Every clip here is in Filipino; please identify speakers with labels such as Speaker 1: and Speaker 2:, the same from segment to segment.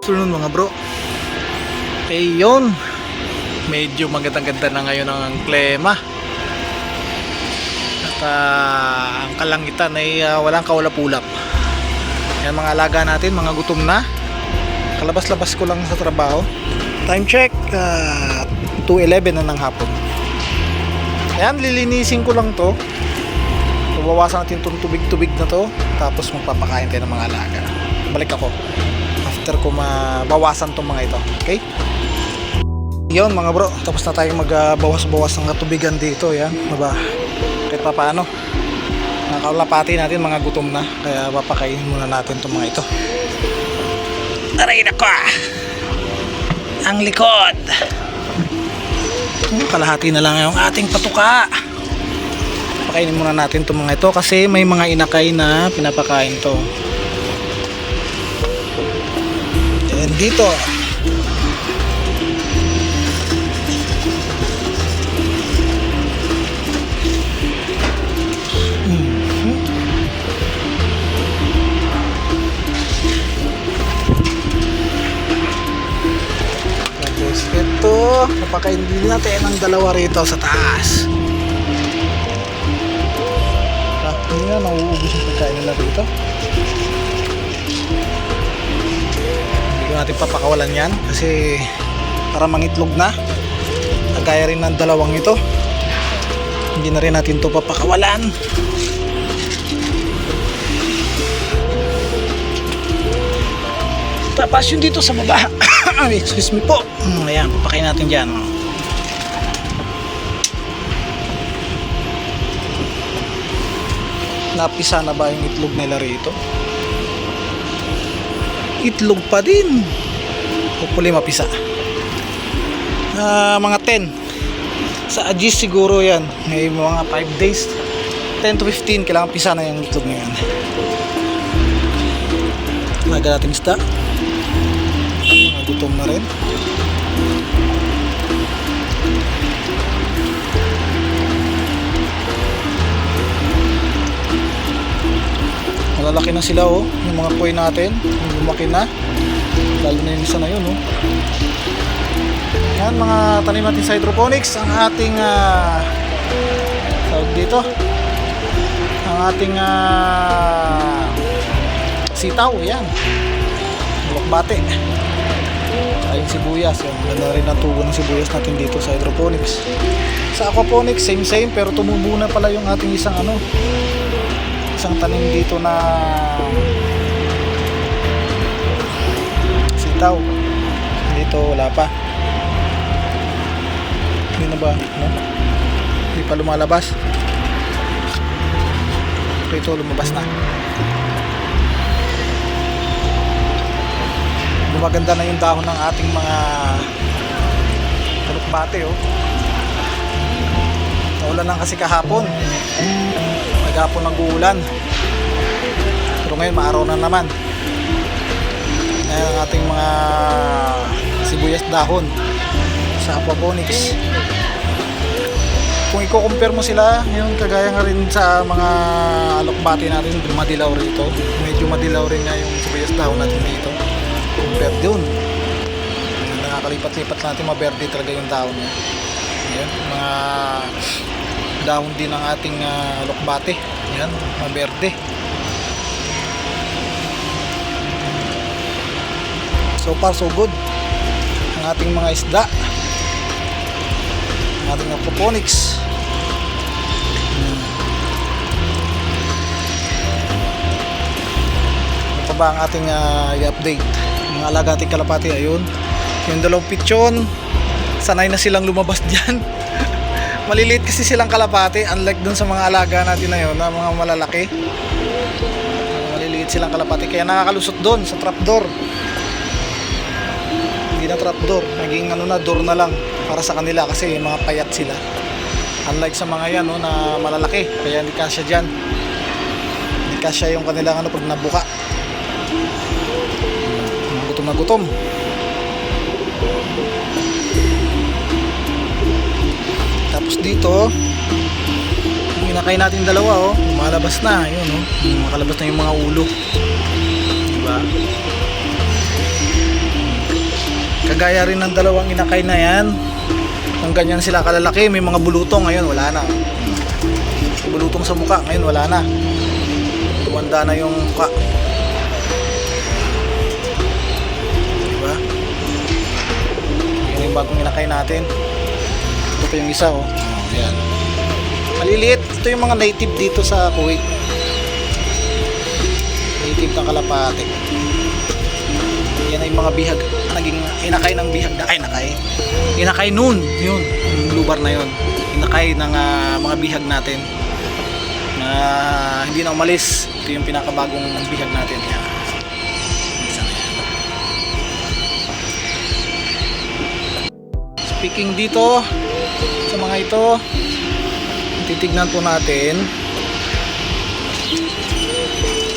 Speaker 1: Afternoon mga bro. Yun, medyo magandang-ganda na ngayon ang klima. At ang kalangitan ay walang kaulap-ulap. Yan mga alaga natin, mga gutom na. Kalabas-labas ko lang sa trabaho. Time check, 2:11 na ng hapon. Ayan, lilinisin ko lang to. Babawasan natin itong tubig-tubig na to. Tapos magpapakain tayo ng mga alaga. Balik ako after ko mabawasan tong mga ito. Okay? Yun mga bro, tapos na tayo magbawas-bawas ng katubigan dito. Yan, kahit pa paano nakaulapati natin, mga gutom na. Kaya papakainin muna natin itong mga ito. Aray nako, ang likod. Kalahati na lang yung ating patuka. Pakainin muna natin itong mga ito kasi may mga inakay na pinapakain to. And dito tapos ito, napakain din natin ang dalawa rito sa taas. Hindi na nauubos yung pagkain nila rito. Hindi ko natin papakawalan yan kasi para mangitlog na. Kagaya rin ng dalawang ito. Hindi na rin natin ito papakawalan. Tapos yun dito sa baba. Excuse me po. Ayan, papakain natin dyan. Napisa na ba yung itlog nila rito? Itlog pa din. Hopefully mapisa. Mga 10 sa Agis siguro yan. May mga 5 days, 10 to 15 kailangan pisa na yung itlog na yan. Laga natin isda. Mga gutom na rin. Malalaki na sila oh, yung mga koi natin, lumaki na. Lalo na yung isa na yun oh. Yan mga tanim natin sa hydroponics, ang ating tawag dito, ang ating sitaw, yan, bulokbate, ayun sibuyas, yan, ganda rin ang tubo ng sibuyas natin dito sa hydroponics. Sa aquaponics, same pero tumubo na pala yung ating isang isang tanim dito na sitaw. Dito wala pa. Hindi na ba? No? Hindi pa lumalabas. Ito lumabas na. Lumaganda na yung dahon ng ating mga bulokbate oh. Naulan lang kasi kahapon. Maghapon ng uulan. Pero ngayon maaraw na naman. Ngayon ang ating mga sibuyas dahon sa aquaponics. Kung i-compare mo sila, yung kagaya nga rin sa mga alokbati natin, madilaw rito. Medyo madilaw rin nga yung sibuyas dahon natin dito. Compare dun. Nakakalipat-lipat natin, maberde talaga yung dahon niya. Ayan, mga dahon din ng ating alokbate. Ayan, maberde. So far so good ang ating mga isda, ang ating aquaponics. Ito ba ang ating i-update mga alaga ating kalapati. Ayun, yung dalawang pichon, sanay na silang lumabas dyan. Maliliit kasi silang kalapati, unlike dun sa mga alaga natin na yun na mga malalaki. Maliliit silang kalapati kaya nakakalusot dun sa trapdoor. Hindi na trapdoor, naging door na lang para sa kanila kasi mga payat sila. Unlike sa mga yan na malalaki, kaya hindi kasya dyan. Hindi kasya yung kanilang pag nabuka. Gutom na gutom. Tapos dito yung inakay natin dalawa lumalabas na, yun makalabas na yung mga ulo, diba? Kagaya rin ng dalawang inakay na yan. Kung ganyan sila kalalaki, may mga bulutong. Ngayon wala na. Bulutong sa mukha, ngayon wala na. Tumanda na yung mukha. Diba? Yan yung bagong inakay natin. Ito pa yung isa, oh. Ayan. Maliliit. Ito yung mga native dito sa Kuwait. Native ng kalapate. Yan ay mga bihag. Naging inakay ng bihag. Inakay noon. Yun. Yung blue bar na yun. Inakay ng mga bihag natin. Na hindi na umalis. Ito yung pinakabagong bihag natin. Yan. Isa na yan. Speaking dito sa mga ito, titignan po natin.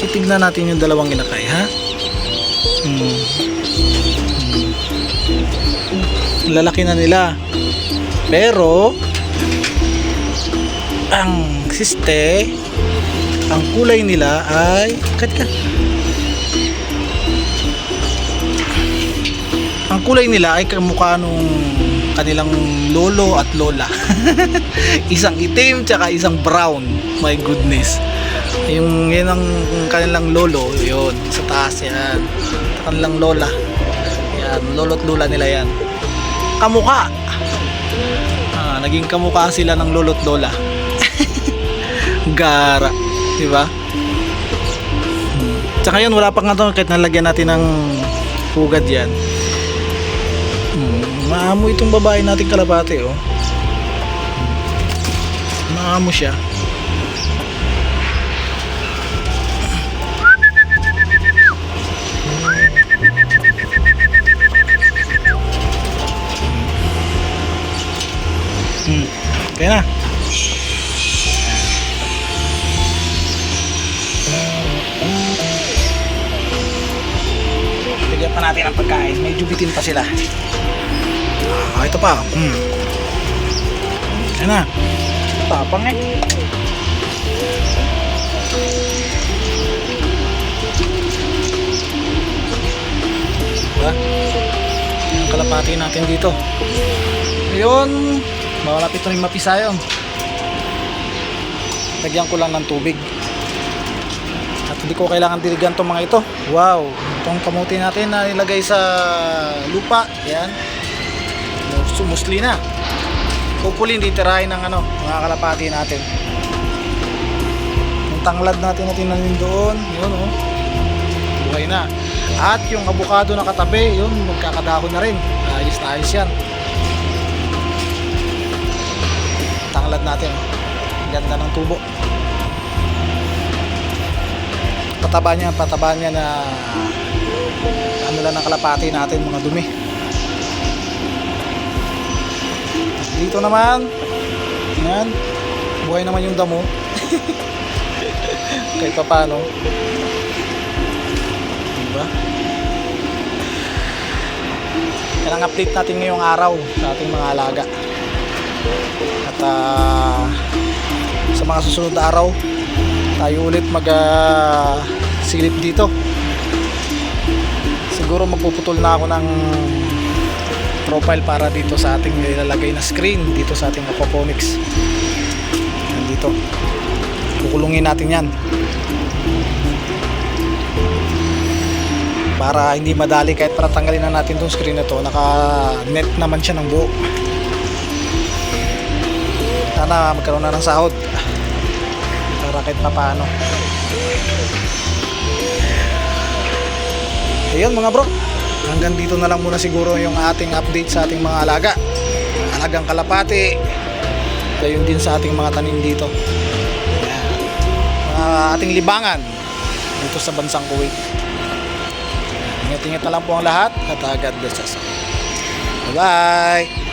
Speaker 1: Titignan natin yung dalawang inakay, ha? Lalaki na nila. Pero ang siste, ang kulay nila ay ang kulay nila ay kamukha nung kanilang lolo at lola. Isang itim tsaka isang brown. My goodness. Yung yan ang kanilang lolo, yun sa taas yan. Kanilang lola. Yan, lolo at lola nila yan. Kamukha. Naging kamukha sila ng lolo at lola. Gara, di ba? Tsaka yun, wala pa nga ito kahit nalagyan natin ng hugad yan. Maamo itong babae nating kalapate, oh. Maamo siya. Kaya na. Bigyan pa natin ang pagkain. Medyo bitin pa sila. Ito pa. Ayan na. Tapang eh. Diba? Yung kalapati natin dito. Ngayon, malapit na rin mapisa yun. Lagyan ko lang ng tubig. At hindi ko kailangan diligan itong mga ito. Wow! Itong kamuti natin na nilagay sa lupa. Yan. Sumusli na. Hopefully hindi tirahin ng mga kalapati natin. Yung tanglad natin na tinanim doon, yun, oh, buhay na. At yung abukado na katabi, yun, magkakadahon na rin. Ayos na ayos yan. Tanglad natin, ganda ng tubo. Pataba niya na ano lang ng kalapati natin, mga dumi. Dito naman, yan, buhay naman yung damo. Kahit pa paano, diba? Kailangan update natin ngayong araw sa ating mga alaga. At sa mga susunod na araw, tayo ulit silip dito. Siguro magpuputol na ako ng profile para dito sa ating ilalagay na screen dito sa ating aquaponics. Nandito. Kukulungin natin yan. Para hindi madali kahit para tanggalin na natin tong screen na to. Naka-net naman siya ng buo. Sana magkaroon na ng sahod. Para kahit pa paano. Ayun mga bro. Hanggang dito na lang muna siguro yung ating update sa ating mga alaga. Alagang kalapati. Gayon din sa ating mga tanim dito. Ating libangan dito sa bansang Kuwait. Ingat-ingat na lang po ang lahat at God bless us. Bye bye.